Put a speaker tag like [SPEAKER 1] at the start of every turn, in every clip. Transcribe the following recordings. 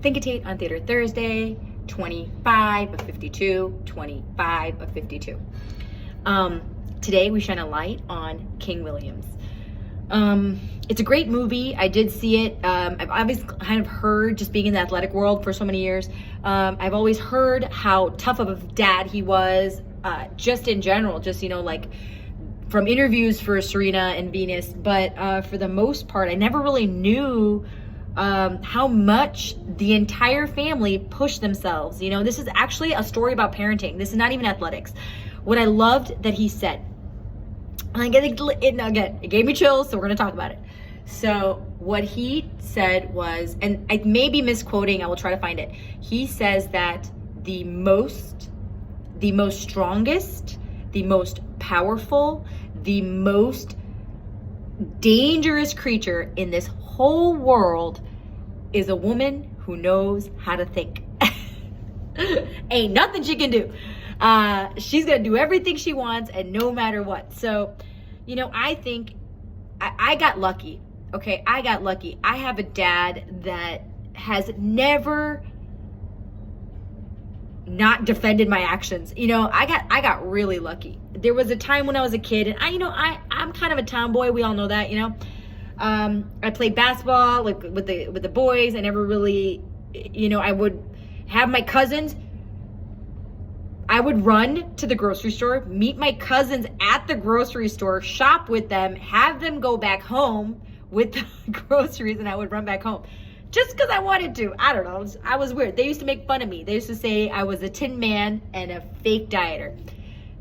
[SPEAKER 1] Think-a-Tate on Theater Thursday, 25 of 52, 25 of 52. Today we shine a light on King Williams. It's a great movie. I did see it. I've always kind of heard, just being in the athletic world for so many years, I've always heard how tough of a dad he was, just in general, just, like from interviews for Serena and Venus. But for the most part, I never really knew how much the entire family pushed themselves. This is actually a story about parenting. This is not even athletics. What I loved that he said, and it gave me chills, so we're going to talk about it. So what he said was, and I may be misquoting, I will try to find it. He says that the most strongest, the most powerful, the most dangerous creature in this whole world is a woman who knows how to think. Ain't nothing she can do. She's gonna do everything she wants, and no matter what. So, I think I got lucky. Okay, I got lucky. I have a dad that has never not defended my actions. I got really lucky. There was a time when I was a kid, and I'm kind of a tomboy. We all know that. I played basketball like with the boys. I never really, I would have my cousins. I would run to the grocery store, meet my cousins at the grocery store, shop with them, have them go back home with the groceries, and I would run back home. Just because I wanted to. I don't know. I was weird. They used to make fun of me. They used to say I was a tin man and a fake dieter.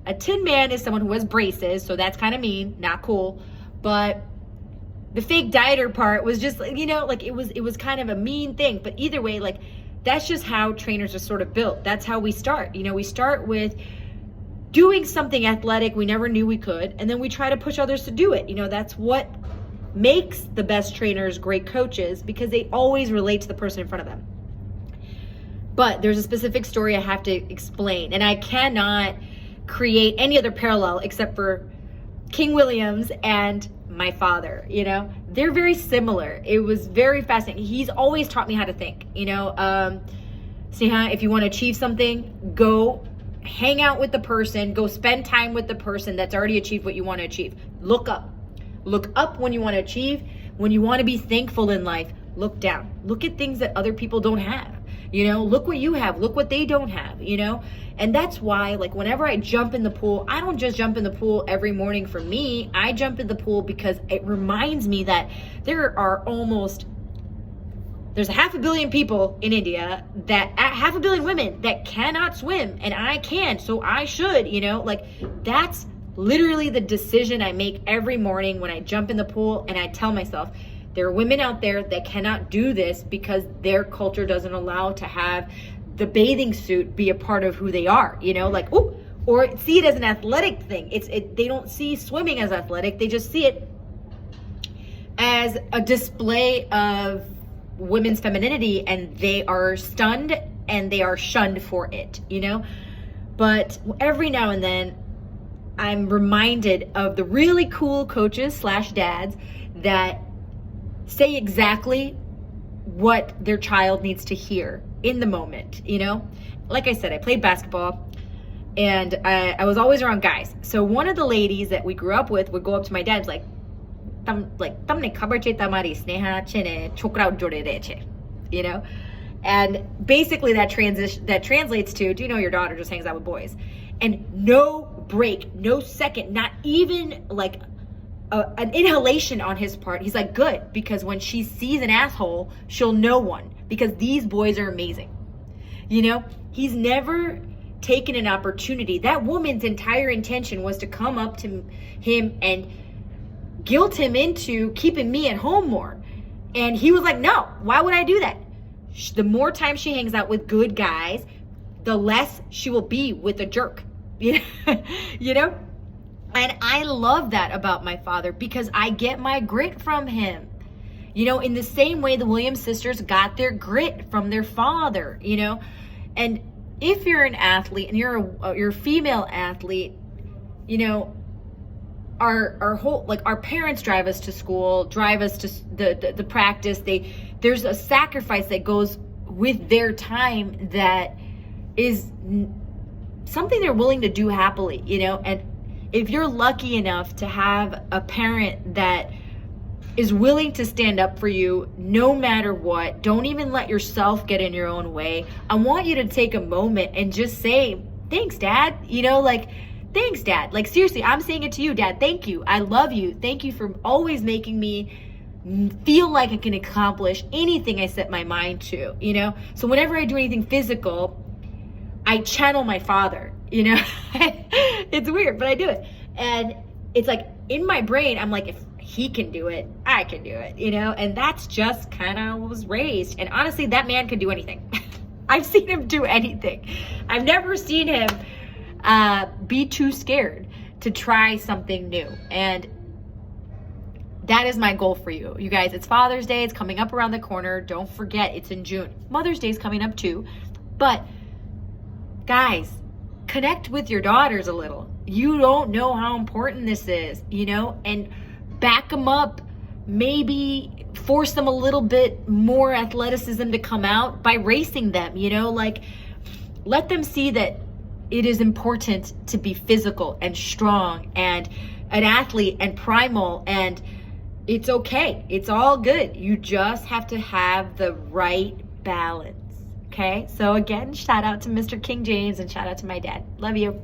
[SPEAKER 1] A tin man is someone who has braces, so that's kind of mean, not cool. But the fake dieter part was just, it was kind of a mean thing. But either way, that's just how trainers are sort of built. That's how we start. We start with doing something athletic we never knew we could, and then we try to push others to do it. That's what makes the best trainers great coaches, because they always relate to the person in front of them. But there's a specific story I have to explain, and I cannot create any other parallel except for King Williams and my father. They're very similar. It was very fascinating. He's always taught me how to think. Sneha, if you want to achieve something, go hang out with the person, go spend time with the person that's already achieved what you want to achieve. Look up when you want to achieve. When you want to be thankful in life, look down. Look at things that other people don't have. Look what you have. Look what they don't have. And that's why, whenever I jump in the pool, I don't just jump in the pool every morning for me. I jump in the pool because it reminds me that there's 500 million people in India, that 500 million women that cannot swim, and I can, so I should. That's literally the decision I make every morning when I jump in the pool, and I tell myself, there are women out there that cannot do this because their culture doesn't allow to have the bathing suit be a part of who they are, or see it as an athletic thing. They don't see swimming as athletic. They just see it as a display of women's femininity, and they are stunned and they are shunned for it, But every now and then, I'm reminded of the really cool coaches / dads that say exactly what their child needs to hear in the moment. Like I said, I played basketball, and I was always around guys. So one of the ladies that we grew up with would go up to my dad and be "Tamne khabar che tamari Sneha chene chokra jode rahe che," And basically that translates to, do you know your daughter just hangs out with boys? And no break, no second, not even an inhalation on his part. He's like, good, because when she sees an asshole, she'll know one, because these boys are amazing. He's never taken an opportunity. That woman's entire intention was to come up to him and guilt him into keeping me at home more. And he was like, no, why would I do that? The more time she hangs out with good guys, the less she will be with a jerk. And I love that about my father, because I get my grit from him. In the same way the Williams sisters got their grit from their father, And if you're an athlete and you're a female athlete, our whole, our parents drive us to school, drive us to the practice. There's a sacrifice that goes with their time that is something they're willing to do happily, you know? And if you're lucky enough to have a parent that is willing to stand up for you no matter what, don't even let yourself get in your own way. I want you to take a moment and just say, thanks, Dad. You know, like, thanks, Dad. Like, seriously, I'm saying it to you, Dad. Thank you. I love you. Thank you for always making me feel like I can accomplish anything I set my mind to, you know? So whenever I do anything physical, I channel my father, you know? It's weird, but I do it. And it's like in my brain, I'm like, if he can do it, I can do it, you know? And that's just kind of was raised. And honestly, that man can do anything. I've seen him do anything. I've never seen him be too scared to try something new. And that is my goal for you. You guys, it's Father's Day. It's coming up around the corner. Don't forget, it's in June. Mother's Day is coming up too. But guys, connect with your daughters a little. You don't know how important this is, you know, and back them up. Maybe force them a little bit more athleticism to come out by racing them, you know, like let them see that it is important to be physical and strong and an athlete and primal, and it's okay. It's all good. You just have to have the right balance. Okay. So again, shout out to Mr. King James and shout out to my dad. Love you.